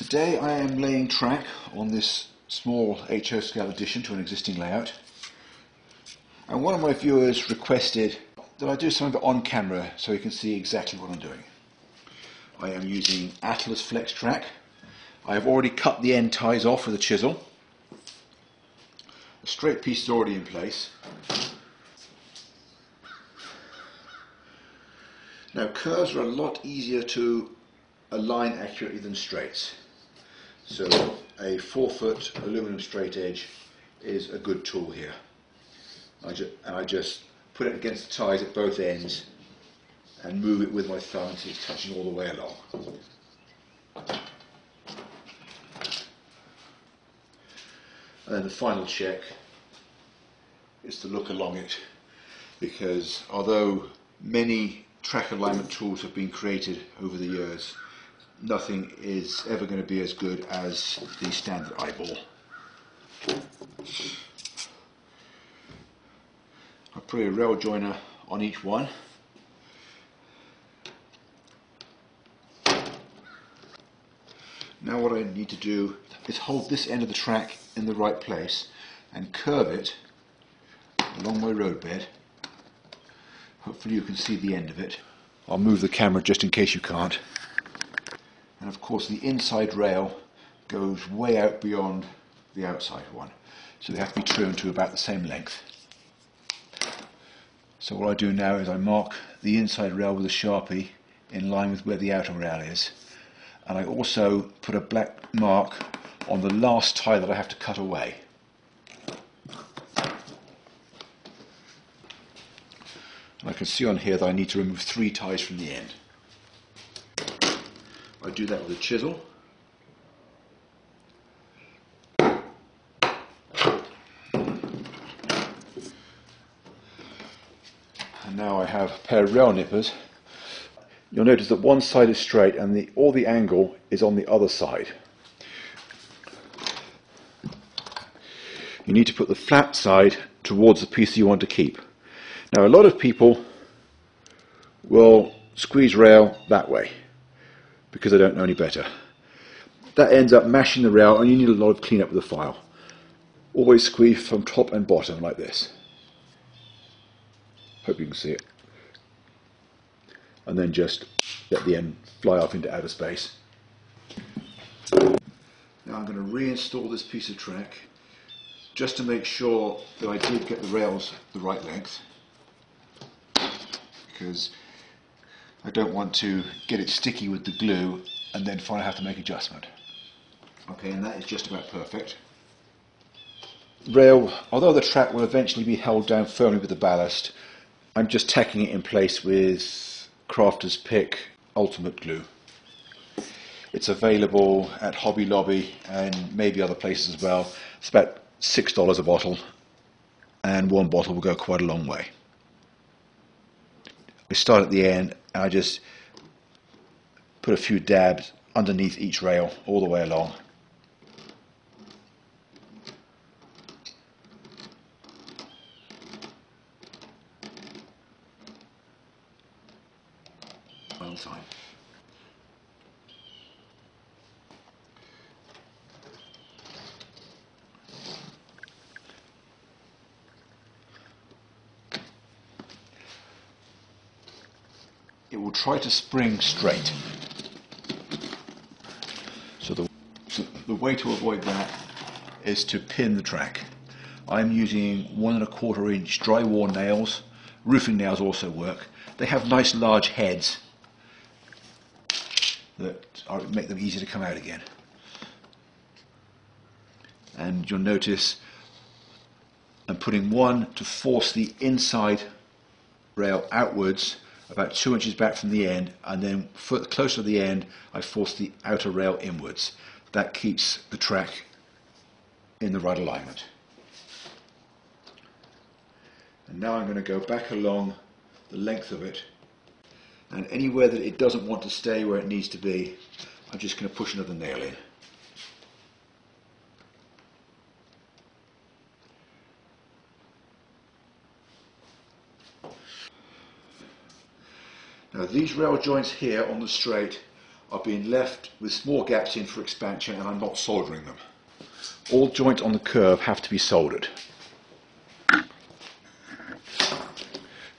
Today I am laying track on this small HO scale addition to an existing layout, and one of my viewers requested that I do some of it on camera so he can see exactly what I'm doing. I am using Atlas flextrack. I have already cut the end ties off with a chisel. A straight piece is already in place. Now curves are a lot easier to align accurately than straights. So a 4-foot aluminum straight edge is a good tool here. I just put it against the ties at both ends and move it with my thumb until it's touching all the way along. And then the final check is to look along it, because although many track alignment tools have been created over the years, nothing is ever going to be as good as the standard eyeball. I put a rail joiner on each one. Now what I need to do is hold this end of the track in the right place and curve it along my roadbed. Hopefully you can see the end of it. I'll move the camera just in case you can't. And of course the inside rail goes way out beyond the outside one, so they have to be trimmed to about the same length. So what I do now is I mark the inside rail with a Sharpie in line with where the outer rail is, and I also put a black mark on the last tie that I have to cut away. And I can see on here that I need to remove 3 ties from the end. I do that with a chisel. And now I have a pair of rail nippers. You'll notice that one side is straight and all the angle is on the other side. You need to put the flat side towards the piece you want to keep. Now a lot of people will squeeze rail that way because they don't know any better. That ends up mashing the rail and you need a lot of cleanup with the file. Always squeeze from top and bottom like this. Hope you can see it. And then just let the end fly off into outer space. Now I'm going to reinstall this piece of track just to make sure that I did get the rails the right length, because I don't want to get it sticky with the glue and then find I have to make adjustment. Okay, and that is just about perfect. Rail, although the track will eventually be held down firmly with the ballast, I'm just tacking it in place with Crafter's Pick Ultimate Glue. It's available at Hobby Lobby and maybe other places as well. It's about $6 a bottle, and one bottle will go quite a long way. I start at the end and I just put a few dabs underneath each rail all the way along. One time. It will try to spring straight. So the way to avoid that is to pin the track. I'm using 1 1/4 inch drywall nails. Roofing nails also work. They have nice large heads that make them easy to come out again. And you'll notice I'm putting one to force the inside rail outwards about 2 inches back from the end, and then closer to the end I force the outer rail inwards. That keeps the track in the right alignment. And now I'm going to go back along the length of it, and anywhere that it doesn't want to stay where it needs to be, I'm just going to push another nail in. Now these rail joints here on the straight are being left with small gaps in for expansion, and I'm not soldering them. All joints on the curve have to be soldered.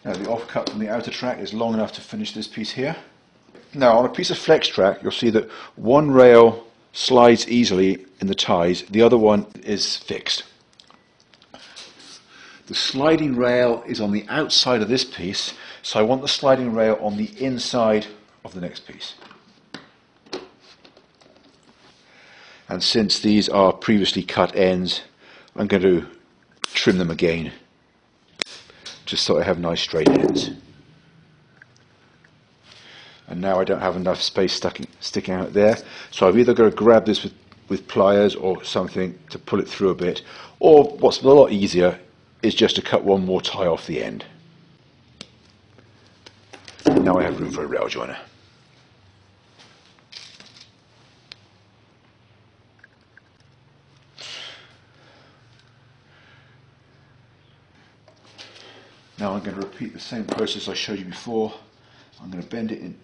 Now the offcut from the outer track is long enough to finish this piece here. Now on a piece of flex track you'll see that one rail slides easily in the ties, the other one is fixed. The sliding rail is on the outside of this piece, so I want the sliding rail on the inside of the next piece. And since these are previously cut ends, I'm going to trim them again, just so I have nice straight ends. And now I don't have enough space sticking out there, so I've either got to grab this with pliers or something to pull it through a bit, or what's a lot easier is just to cut one more tie off the end. Now I have room for a rail joiner. Now I'm going to repeat the same process I showed you before. I'm going to bend it in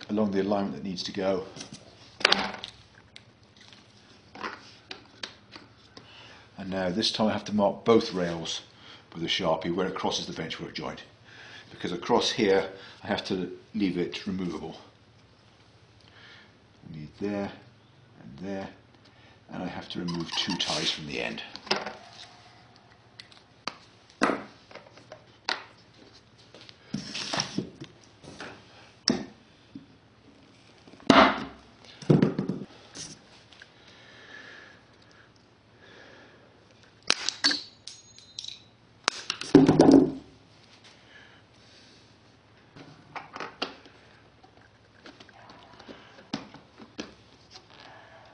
along the alignment that needs to go. And now this time I have to mark both rails with a Sharpie where it crosses the benchwork joint, because across here I have to leave it removable. I need there and there, and I have to remove 2 ties from the end.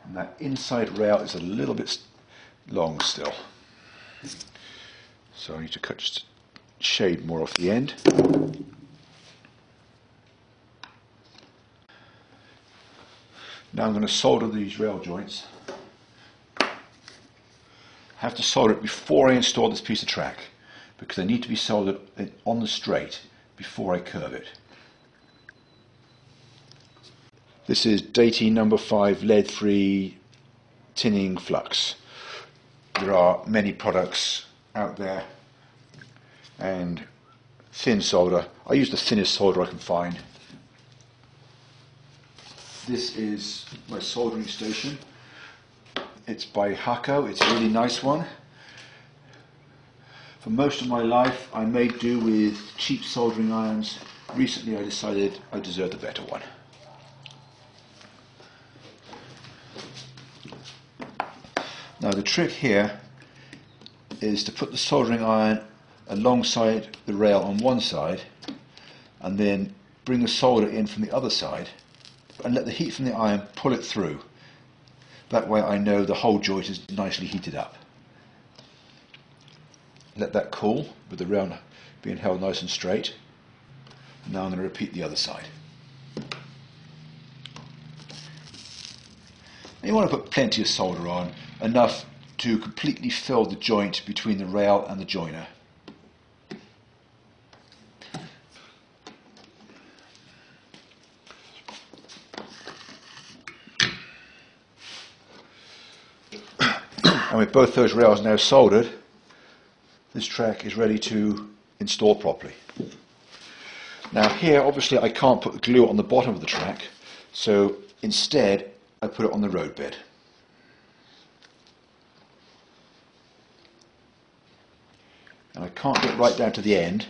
And that inside rail is a little bit long still, so I need to cut just a shade more off the end. Now I'm going to solder these rail joints. I have to solder it before I install this piece of track, because they need to be soldered on the straight before I curve it. This is Dati number 5 lead-free tinning flux. There are many products out there, and thin solder. I use the thinnest solder I can find. This is my soldering station. It's by Hakko. It's a really nice one. For most of my life I made do with cheap soldering irons. Recently I decided I deserved a better one. Now the trick here is to put the soldering iron alongside the rail on one side, and then bring the solder in from the other side and let the heat from the iron pull it through. That way I know the whole joint is nicely heated up. Let that cool with the rail being held nice and straight. Now I'm going to repeat the other side. And you want to put plenty of solder on, enough to completely fill the joint between the rail and the joiner. And with both those rails now soldered, this track is ready to install properly. Now here obviously I can't put glue on the bottom of the track, so instead I put it on the road bed. And I can't get right down to the end,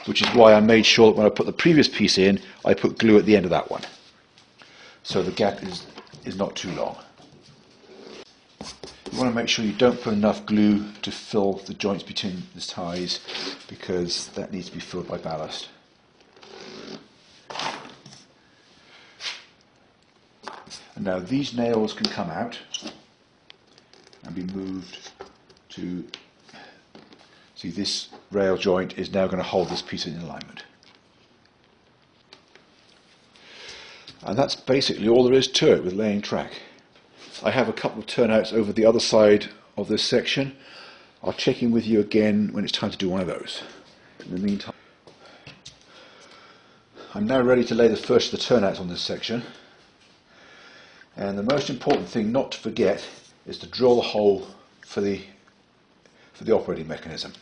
which is why I made sure that when I put the previous piece in, I put glue at the end of that one, so the gap is not too long. You want to make sure you don't put enough glue to fill the joints between the ties, because that needs to be filled by ballast. And now these nails can come out and be moved to, see, this rail joint is now going to hold this piece in alignment. And that's basically all there is to it with laying track. I have a couple of turnouts over the other side of this section. I'll check in with you again when it's time to do one of those. In the meantime, I'm now ready to lay the first of the turnouts on this section. And the most important thing not to forget is to drill the hole for the operating mechanism.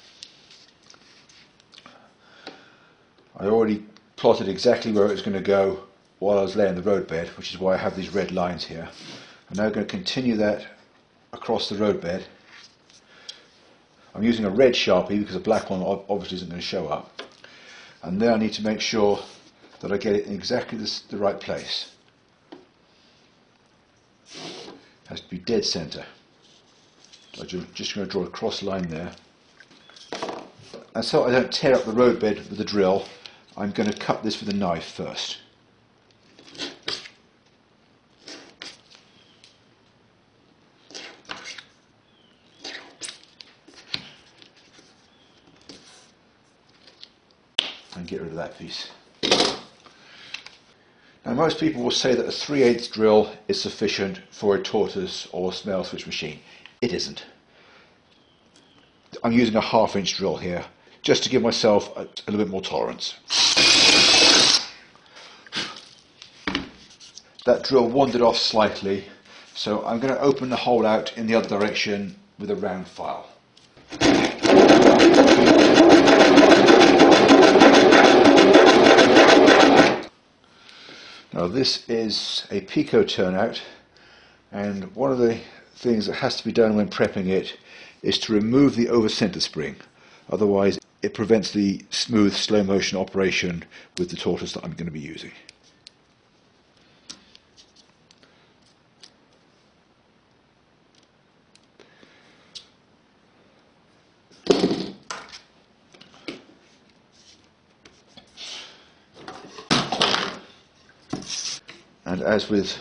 I already plotted exactly where it's going to go while I was laying the roadbed, which is why I have these red lines here. I'm now going to continue that across the roadbed. I'm using a red Sharpie because a black one obviously isn't going to show up. And then I need to make sure that I get it in exactly the right place. It has to be dead centre. I'm just going to draw a cross line there. And so I don't tear up the roadbed with the drill, I'm going to cut this with a knife first. And get rid of that piece. Now most people will say that a 3/8 drill is sufficient for a tortoise or smell switch machine. It isn't. I'm using a 1/2 inch drill here, just to give myself a little bit more tolerance. That drill wandered off slightly, so I'm going to open the hole out in the other direction with a round file. Now this is a Pico turnout, and one of the things that has to be done when prepping it is to remove the over-center spring. Otherwise it prevents the smooth slow motion operation with the tortoise that I'm going to be using. And as with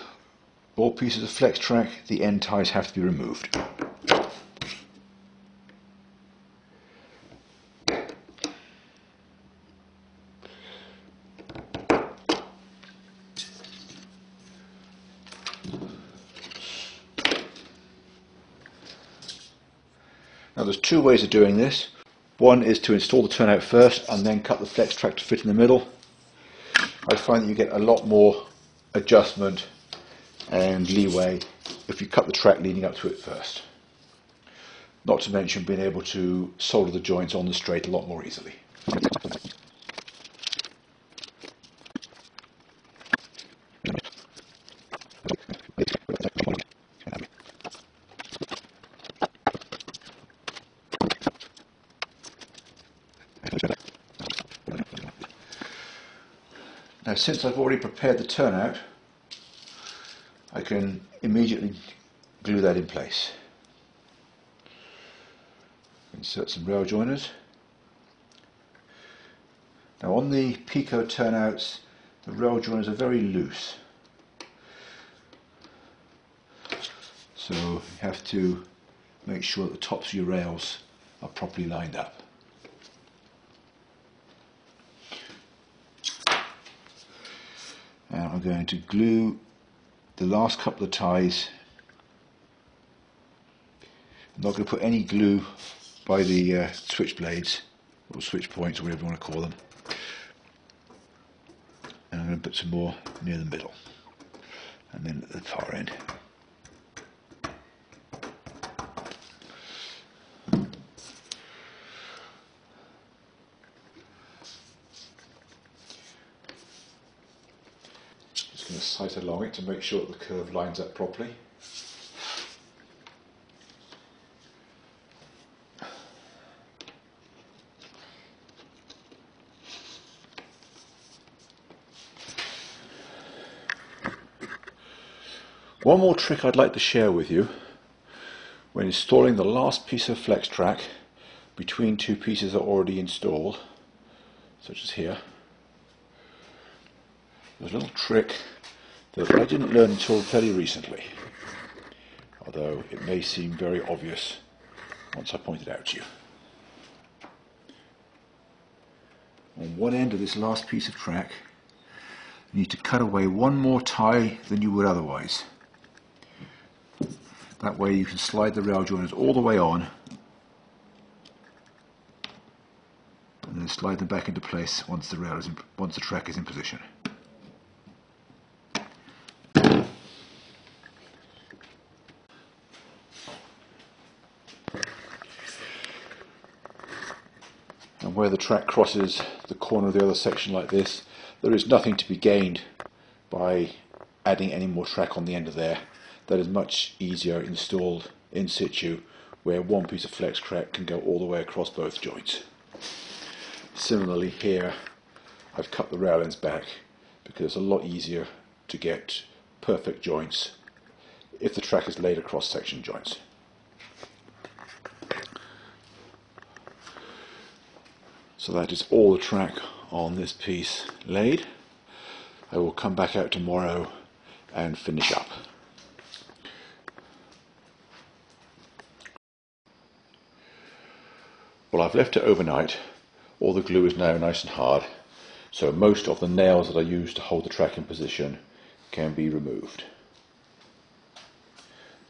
all pieces of flextrack, the end ties have to be removed. Now there's two ways of doing this. One is to install the turnout first and then cut the flextrack to fit in the middle. I find that you get a lot more adjustment and leeway if you cut the track leading up to it first. Not to mention being able to solder the joints on the straight a lot more easily. Now since I've already prepared the turnout, I can immediately glue that in place. Insert some rail joiners. Now on the Pico turnouts, the rail joiners are very loose, so you have to make sure that the tops of your rails are properly lined up. Now I'm going to glue the last couple of ties. I'm not going to put any glue by the switch blades or switch points or whatever you want to call them, and I'm going to put some more near the middle and then at the far end. Just going to sight along it to make sure that the curve lines up properly. One more trick I'd like to share with you when installing the last piece of flextrack between two pieces that are already installed, such as here. There's a little trick that I didn't learn until fairly recently, although it may seem very obvious once I point it out to you. On one end of this last piece of track, you need to cut away one more tie than you would otherwise. That way you can slide the rail joiners all the way on and then slide them back into place once the track is in position. And where the track crosses the corner of the other section like this, there is nothing to be gained by adding any more track on the end of there. That is much easier installed in situ, where one piece of flex track can go all the way across both joints. Similarly here, I've cut the rail ends back because it's a lot easier to get perfect joints if the track is laid across section joints. So that is all the track on this piece laid. I will come back out tomorrow and finish up. Well, I've left it overnight. All the glue is now nice and hard, so most of the nails that I used to hold the track in position can be removed.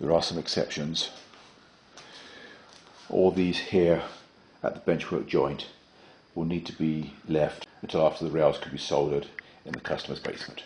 There are some exceptions. All these here at the benchwork joint will need to be left until after the rails can be soldered in the customer's basement.